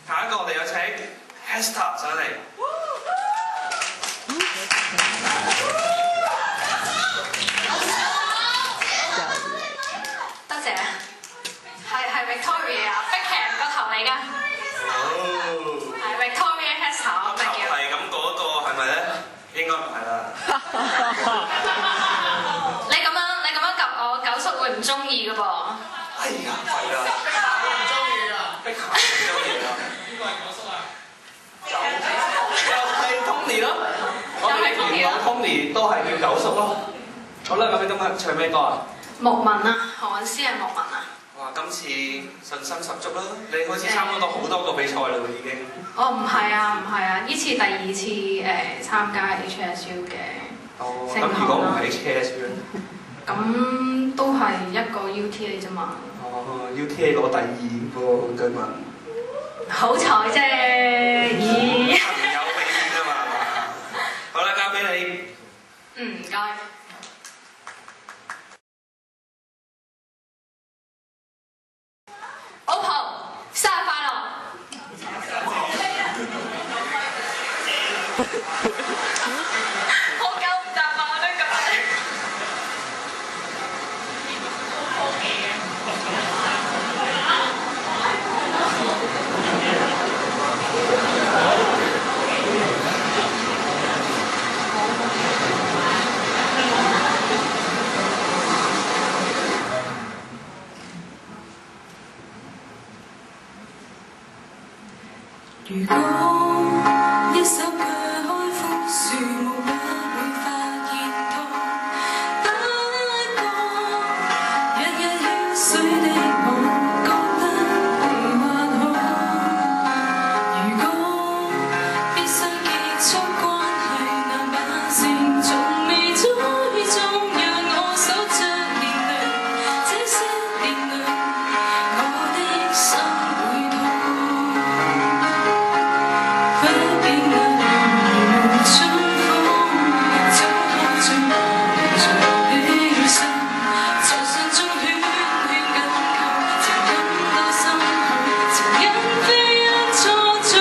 下一個我哋有請 Hester 上嚟。多謝，係 Victoria Beckham 個頭嚟㗎。係 Victoria Hester 我咪叫。係咁嗰個係咪咧？應該唔係啦。你咁樣及我九叔會唔中意㗎噃？哎呀，係啊！我唔中意啊！碧咸唔中意啊！邊個係九叔啊？又係 Tony 咯，我哋連老 Tony 都係叫九叔咯。好啦，咁你今日唱咩歌啊？牧民啊，何韻詩係牧民啊。哇！今次信心十足啦，你開始參加到好多個比賽啦喎，已經。哦，唔係啊，呢次第二次參加 HSU 嘅。哦，咁如果唔係 HSU 咧？咁都係一個 UTA 啫嘛。哦 ，UTA 攞第二喎，據聞。好彩啫，咦？朋友俾面啊嘛。好啦，交俾你。唔該。OPPO 生日快樂！我夠唔答啊！我都咁樣。如果一手鋸開枯樹木，不會發現痛。不過，日日澆水的我，覺得還好。如果必須結束關係，難把情仲未栽種，讓我守着年輪，這些年輪，我的心會痛。不變能如春風，走開進從起身，在信中圈圈緊扣，情感到心口，情人非一錯綜。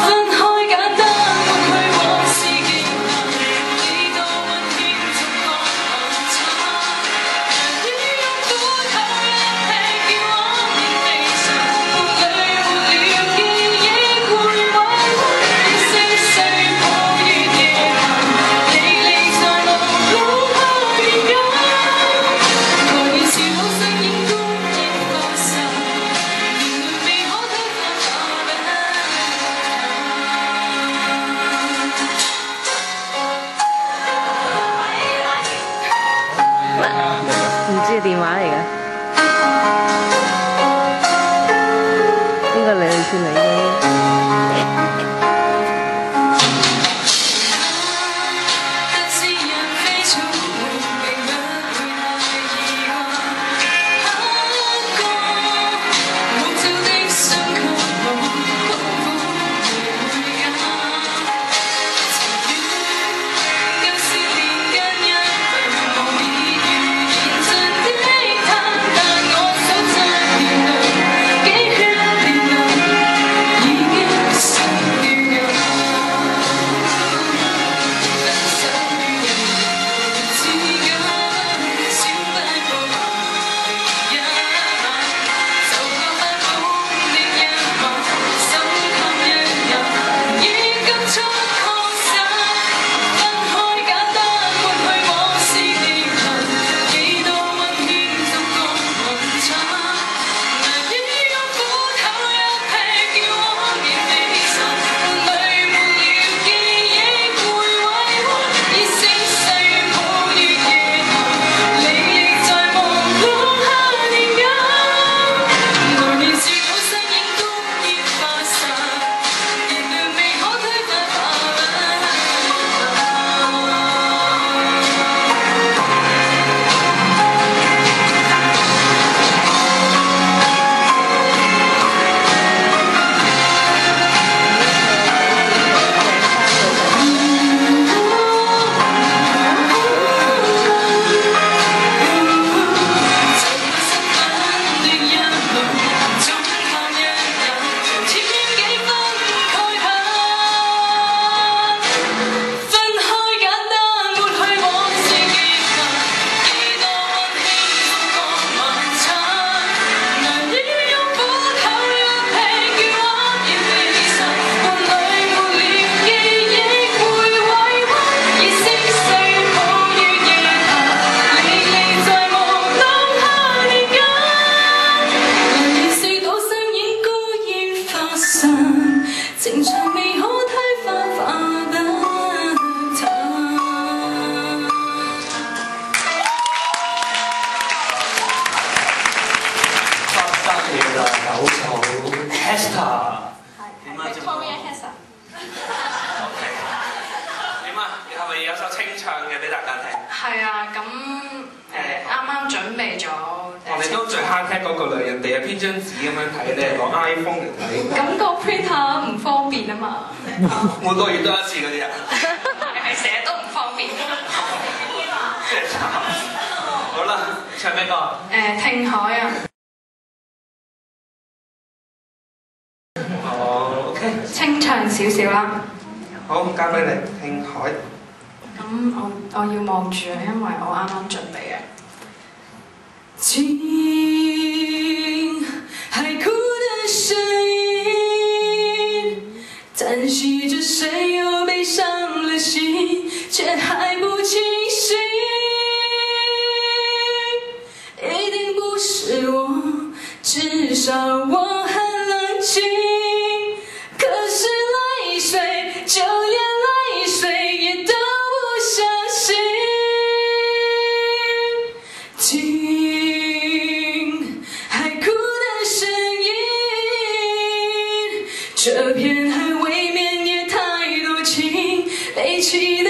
分開簡單，抹去往事極難，幾多溫馨逐個流產。於擁抱後一劈叫畫面飛上，夢裏沒了記憶會委屈，聲勢破於夜晚，離離在路路後面間，來年是好身影孤影過神，年輪未可推翻那不唔知係電話嚟㗎，邊個嚟算你嘅？但是人非草木，並不會太意外。不過，木造的心給我痛苦回家。情願舊時年間一對無意如現盡的他，但我守着年輪，幾圈年輪。備咗。你都最 hard cat 嗰個啦，人哋係編張紙咁樣睇，你係攞 iPhone 嚟睇。咁個 printer 唔方便啊嘛。每個月都一次嗰啲啊。係成日都唔方便。真係慘。好啦，唱咩歌啊？聽海啊。哦 ，OK。清唱少少啦。好，交俾你，聽海。咁我要望住啊，因為我啱啱準備嘅。聽海哭的聲音，嘆息着誰又背傷了心，卻還不清醒。一定不是我，至少我很冷靜。可是淚水，就連淚水也都不相信。聽海哭的聲音，這片海未免也太多情，悲泣。